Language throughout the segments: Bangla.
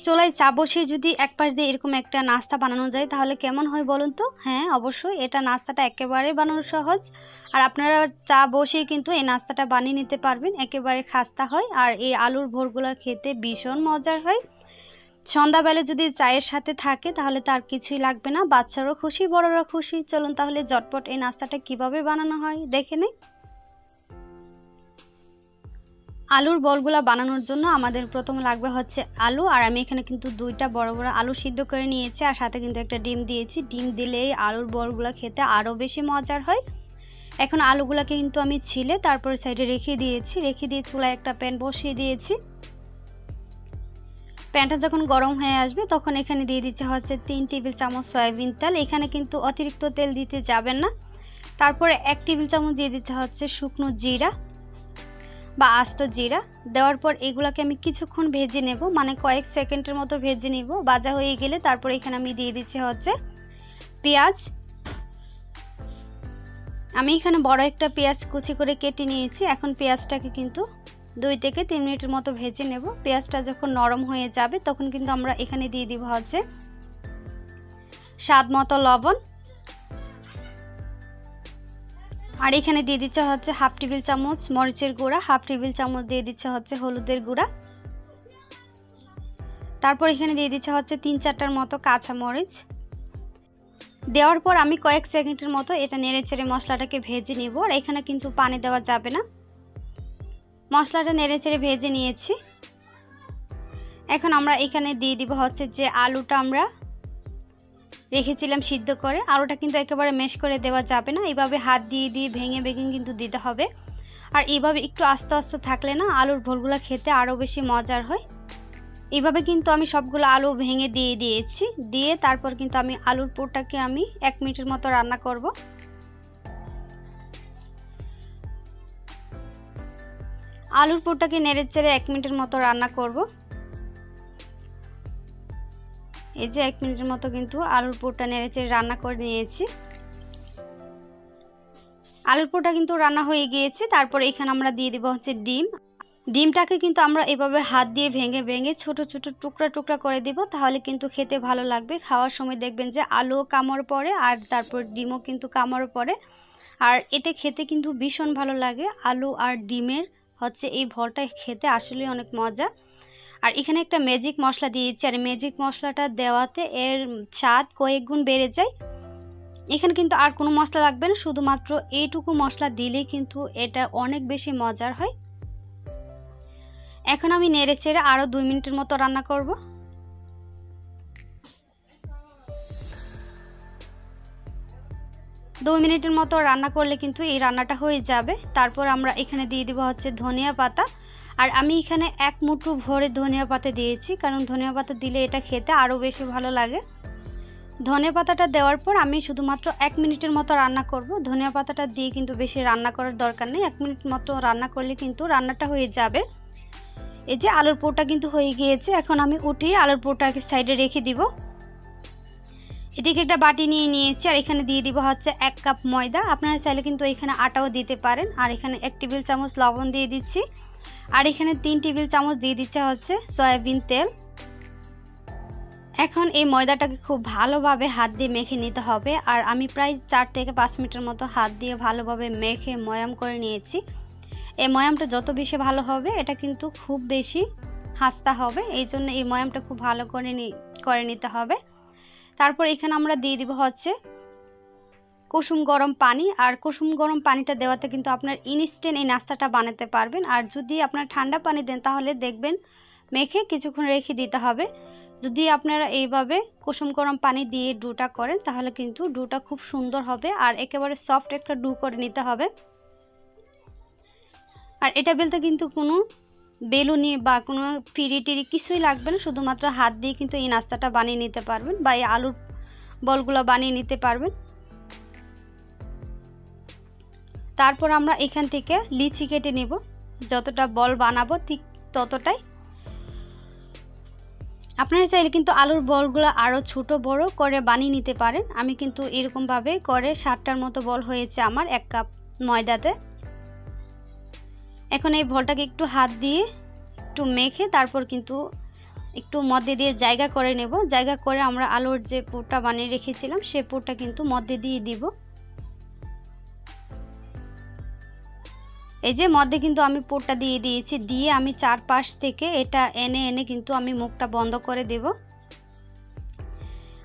চুলায় চা বসিয়ে যদি এক পাশ দিয়ে এরকম একটা নাস্তা বানানো যায় তাহলে কেমন হয় বলুন তো? হ্যাঁ, অবশ্যই এটা নাস্তাটা একেবারে বানানো সহজ। আর আপনারা চা বসিয়ে কিন্তু এই নাস্তাটা বানিয়ে নিতে পারবেন, একেবারে খাস্তা হয়। আর এই আলুর ভোরগুলো খেতে ভীষণ মজার হয়। সন্ধ্যাবেলা যদি চায়ের সাথে থাকে তাহলে তার কিছুই লাগবে না, বাচ্চারাও খুশি বড়রা খুশি। চলুন তাহলে ঝটপট এই নাস্তাটা কিভাবে বানানো হয় দেখে নেই। আলুর বলগুলা বানানোর জন্য আমাদের প্রথম লাগবে হচ্ছে আলু। আর আমি এখানে কিন্তু দুইটা বড় বড় আলু সিদ্ধ করে নিয়েছি, আর সাথে কিন্তু একটা ডিম দিয়েছি। ডিম দিলে আলুর বলগুলা খেতে আরও বেশি মজার হয়। এখন আলুগুলাকে কিন্তু আমি ছিলে তারপরে সাইডে রেখে দিয়েছি। রেখে দিয়ে চুলায় একটা প্যান বসিয়ে দিয়েছি। প্যানটা যখন গরম হয়ে আসবে তখন এখানে দিয়ে দিচ্ছে হচ্ছে 3 টেবিল চামচ সয়াবিন তেল। এখানে কিন্তু অতিরিক্ত তেল দিতে যাবেন না। তারপরে 1 টেবিল চামচ দিয়ে দিচ্ছে হচ্ছে শুকনো জিরা বা আস্ত জিরা। দেওয়ার পর এগুলাকে আমি কিছুক্ষণ ভেজে নেব, মানে কয়েক সেকেন্ডের মতো ভেজে নিব। ভাজা হয়ে গেলে তারপর এখানে আমি দিয়ে দিচ্ছি হচ্ছে পেঁয়াজ। আমি এখানে বড় একটা পেঁয়াজ কুচি করে কেটে নিয়েছি। এখন পেঁয়াজটাকে কিন্তু 2 থেকে 3 মিনিটের মতো ভেজে নেব। পেঁয়াজটা যখন নরম হয়ে যাবে তখন কিন্তু আমরা এখানে দিয়ে দিব হচ্ছে স্বাদ মতো লবণ। আর এখানে দিয়ে দিচ্ছে হচ্ছে 1/2 টেবিল চামচ মরিচের গুঁড়া, 1/2 টেবিল চামচ দিয়ে দিচ্ছে হচ্ছে হলুদের গুঁড়া। তারপর এখানে দিয়ে দিচ্ছে হচ্ছে 3-4টার মতো কাঁচা মরিচ। দেওয়ার পর আমি কয়েক সেকেন্ডের মতো এটা নেড়েচেড়ে মশলাটাকে ভেজে নিব। আর এখানে কিন্তু পানি দেওয়া যাবে না। মশলাটা নেড়েচেড়ে ভেজে নিয়েছি। এখন আমরা এখানে দিয়ে দিব হচ্ছে যে আলুটা আমরা রেখেছিলাম সিদ্ধ করে। আলুটা কিন্তু একেবারে ম্যাশ করে দেওয়া যাবে না, এইভাবে হাত দিয়ে দিয়ে ভেঙে ভেঙে কিন্তু দিতে হবে। আর এইভাবে একটু আস্তে আস্তে থাকলে না আলুর ভোলগুলো খেতে আরও বেশি মজার হয়। এইভাবে কিন্তু আমি সবগুলো আলু ভেঙে দিয়ে দিয়েছি। দিয়ে তারপর কিন্তু আমি আলুর পুরটাকে আমি 1 মিনিটের মতো রান্না করব। আলুর পুরটাকে নেড়েচেড়ে 1 মিনিটের মতো রান্না করব। এই যে 1 মিনিটের মতো কিন্তু আলুর পুরটা নেড়েচেড়ে রান্না করে নিয়েছি। আলুর পুরটা কিন্তু রান্না হয়ে গিয়েছে। তারপর এখানে আমরা দিয়ে দিব হচ্ছে ডিম। ডিমটাকে কিন্তু আমরা এভাবে হাত দিয়ে ভেঙে ভেঙে ছোট ছোট টুকরা টুকরা করে দিব, তাহলে কিন্তু খেতে ভালো লাগবে। খাওয়ার সময় দেখবেন যে আলুও কামড় পড়ে আর তারপর ডিমও কিন্তু কামড় পড়ে। আর এটা খেতে কিন্তু ভীষণ ভালো লাগে। আলু আর ডিমের হচ্ছে এই ভরটা খেতে আসলে অনেক মজা। আর এখানে একটা ম্যাজিক মশলা দিয়েছি, আর ম্যাজিক মশলাটা দেওয়াতে এর স্বাদ কয়েক গুণ বেড়ে যায়। এখানে কিন্তু আর কোনো মশলা লাগবে না, শুধুমাত্র এইটুকু মশলা দিলেই কিন্তু এটা অনেক বেশি মজার হয়। এখন আমি নেড়েচেড়ে আরো 2 মিনিটের মতো রান্না করব। 2 মিনিটের মতো রান্না করলে কিন্তু এই রান্নাটা হয়ে যাবে। তারপর আমরা এখানে দিয়ে দিব হচ্ছে ধনিয়া পাতা। আর আমি এখানে 1 মুঠো ভরে ধনিয়া পাতা দিয়েছি, কারণ ধনিয়া পাতা দিলে এটা খেতে আরও বেশি ভালো লাগে। ধনিয়া পাতাটা দেওয়ার পর আমি শুধুমাত্র 1 মিনিটের মতো রান্না করব। ধনিয়া পাতাটা দিয়ে কিন্তু বেশি রান্না করার দরকার নেই, 1 মিনিট মতো রান্না করলে কিন্তু রান্নাটা হয়ে যাবে। এই যে আলুর পোড়টা কিন্তু হয়ে গিয়েছে। এখন আমি উঠিয়ে আলুর পোড়টাকে সাইডে রেখে দিব। এদিকে একটা বাটি নিয়ে নিয়েছি, আর এখানে দিয়ে দিব হচ্ছে 1 কাপ ময়দা। আপনারা চাইলে কিন্তু এখানে আটাও দিতে পারেন। আর এখানে 1 টেবিল চামচ লবণ দিয়ে দিচ্ছি। আর এখানে 3 টেবিল চামচ দিয়ে দিচ্ছে হচ্ছে সয়াবিন তেল। এখন এই ময়দাটাকে খুব ভালোভাবে হাত দিয়ে মেখে নিতে হবে। আর আমি প্রায় 4 থেকে 5 মিনিটের মতো হাত দিয়ে ভালোভাবে মেখে ময়াম করে নিয়েছি। এই ময়ামটা যত বেশি ভালো হবে এটা কিন্তু খুব বেশি খাস্তা হবে, এই জন্য এই ময়ামটা খুব ভালো করে নিতে হবে। তারপর এখানে আমরা দিয়ে দিব হচ্ছে কুসুম গরম পানি। আর কুসুম গরম পানিটা দেওয়াতে কিন্তু আপনার ইনস্ট্যান্ট এই নাস্তাটা বানাতে পারবেন। আর যদি আপনার ঠান্ডা পানি দেন তাহলে দেখবেন মেখে কিছুক্ষণ রেখে দিতে হবে। যদি আপনারা এইভাবে কুসুম গরম পানি দিয়ে ডুটা করেন তাহলে কিন্তু ডুটা খুব সুন্দর হবে, আর একেবারে সফট একটা ডু করে নিতে হবে। আর এটা বেলতে কিন্তু কোনো বেলুনি বা কোনো পিড়ি টিড়ি কিছুই লাগবে না, শুধুমাত্র হাত দিয়ে কিন্তু এই নাস্তাটা বানিয়ে নিতে পারবেন বা এই আলুর বলগুলো বানিয়ে নিতে পারবেন। তারপর আমরা এখান থেকে লিচি কেটে নেব, যতটা বল বানাবো ঠিক ততটাই। আপনারা চাইলে কিন্তু আলুর বলগুলো আরও ছোট বড় করে বানিয়ে নিতে পারেন। আমি কিন্তু এরকমভাবে করে 7টার মতো বল হয়েছে আমার 1 কাপ ময়দাতে। এখন এই বলটাকে একটু হাত দিয়ে একটু মেখে তারপর কিন্তু একটু মধ্যে দিয়ে জায়গা করে নেব। জায়গা করে আমরা আলুর যে পুরটা বানিয়ে রেখেছিলাম সেই পুরটা কিন্তু মধ্যে দিয়ে দিব। এই যে মধ্যে কিন্তু আমি পুরটা দিয়ে দিয়েছি, দিয়ে আমি চারপাশ থেকে এটা এনে এনে কিন্তু আমি মুখটা বন্ধ করে দেব।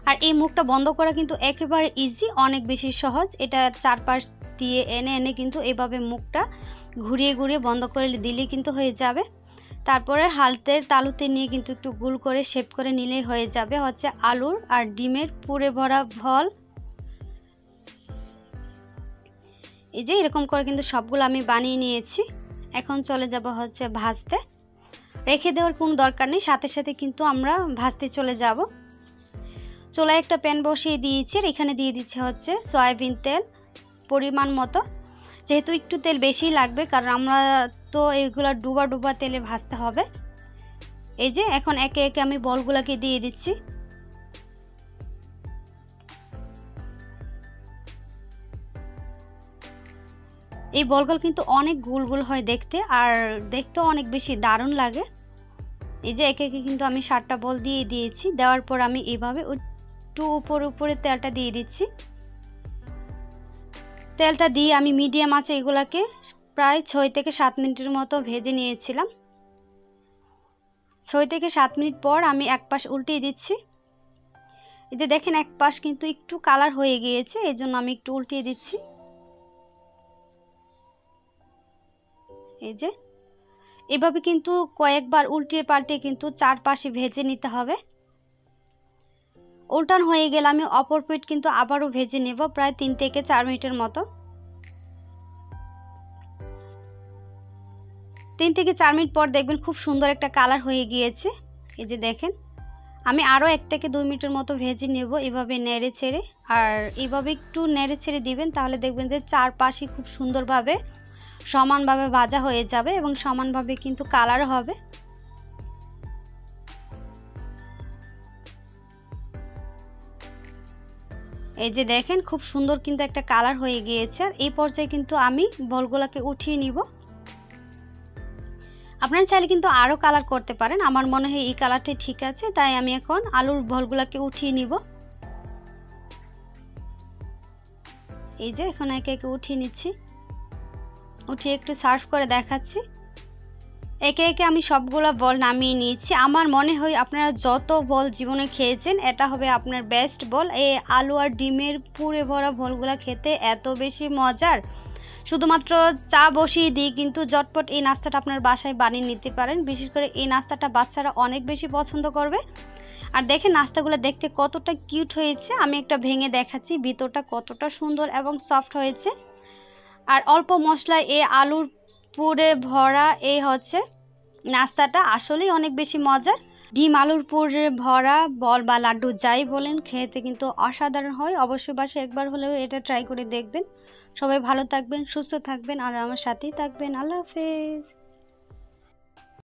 আর এই মুখটা বন্ধ করা কিন্তু একেবারে ইজি, অনেক বেশি সহজ। এটা চারপাশ দিয়ে এনে এনে কিন্তু এভাবে মুখটা ঘুরিয়ে ঘুরিয়ে বন্ধ করে দিলে কিন্তু হয়ে যাবে। তারপরে হাতের তালুতে নিয়ে কিন্তু একটু গোল করে শেপ করে নিলেই হয়ে যাবে হচ্ছে আলুর আর ডিমের পুরে ভরা ভল। এই যে এরকম করে কিন্তু সবগুলো আমি বানিয়ে নিয়েছি। এখন চলে যাব হচ্ছে ভাজতে। রেখে দেওয়ার কোনো দরকার নেই, সাথে সাথে কিন্তু আমরা ভাজতে চলে যাব। চুলায় একটা প্যান বসিয়ে দিয়েছি, আর এখানে দিয়ে দিচ্ছে হচ্ছে সয়াবিন তেল পরিমাণ মতো। যেহেতু একটু তেল বেশি লাগবে, কারণ আমরা তো এগুলো ডুবা ডুবা তেলে ভাজতে হবে। এই যে এখন একে একে আমি বলগুলোকে দিয়ে দিচ্ছি। এই বলগুলো কিন্তু অনেক গোল গোল হয় দেখতে, আর দেখতেও অনেক বেশি দারুণ লাগে। এই যে একে একে কিন্তু আমি 7টা বল দিয়ে দিয়েছি। দেওয়ার পর আমি এইভাবে একটু উপরে তেলটা দিয়ে দিচ্ছি। তেলটা দিয়ে আমি মিডিয়াম আঁচে এগুলাকে প্রায় 6 থেকে 7 মিনিটের মতো ভেজে নিয়েছিলাম। 6 থেকে 7 মিনিট পর আমি এক পাশ উল্টিয়ে দিচ্ছি। এই যে দেখেন এক পাশ কিন্তু একটু কালার হয়ে গিয়েছে, এই জন্য আমি একটু উল্টিয়ে দিচ্ছি। এই যে এভাবে কিন্তু কয়েকবার উল্টিয়ে পাল্টে কিন্তু চারপাশে ভেজে নিতে হবে। উল্টান হয়ে গেলে আমি অপর পিঠ কিন্তু আবারও ভেজে নেব প্রায় 3 থেকে 4 মিনিটের মতো। 3 থেকে 4 মিনিট পর দেখবেন খুব সুন্দর একটা কালার হয়ে গিয়েছে। এই যে দেখেন আমি আরও 1 থেকে 2 মিনিটের মতো ভেজে নেব এভাবে নেড়ে ছেড়ে। আর এইভাবে একটু নেড়ে ছেড়ে দিবেন, তাহলে দেখবেন যে চারপাশে খুব সুন্দরভাবে সমানভাবে ভাজা হয়ে যাবে এবং সমানভাবে কিন্তু কালার হবে। এই যে দেখেন খুব সুন্দর কিন্তু একটা কালার হয়ে গিয়েছে। আর এই পর্যায়ে কিন্তু আমি বলগুলোকে উঠিয়ে নিব। আপনারা চাইলে কিন্তু আরও কালার করতে পারেন, আমার মনে হয় এই কালারটাই ঠিক আছে, তাই আমি এখন আলুর বলগুলোকে উঠিয়ে নিব। এই যে এখন একে একে উঠিয়ে নিচ্ছি, উঠিয়ে একটু সার্ভ করে দেখাচ্ছি। একে একে আমি সবগুলো বল নামিয়ে নিয়েছি। আমার মনে হয় আপনারা যত বল জীবনে খেয়েছেন এটা হবে আপনার বেস্ট বল। এই আলু আর ডিমের পুরে ভরা বলগুলো খেতে এত বেশি মজার, শুধুমাত্র চা বসিয়ে দিয়ে কিন্তু ঝটপট এই নাস্তাটা আপনার বাসায় বানিয়ে নিতে পারেন। বিশেষ করে এই নাস্তাটা বাচ্চারা অনেক বেশি পছন্দ করবে। আর দেখেন নাস্তাগুলো দেখতে কতটা কিউট হয়েছে, আমি একটা ভেঙে দেখাচ্ছি ভিতরটা কতটা সুন্দর এবং সফট হয়েছে। আর অল্প মশলায় এই আলুর পুরে ভরা এই হচ্ছে নাস্তাটা আসলেই অনেক বেশি মজার। ডিম আলুর পুরে ভরা বল বা লাড্ডু যাই বলেন, খেতে কিন্তু অসাধারণ হয়। অবশ্যই বাসায় একবার হলেও এটা ট্রাই করে দেখবেন। সবাই ভালো থাকবেন, সুস্থ থাকবেন আর আমার সাথেই থাকবেন। আল্লাহ হাফেজ।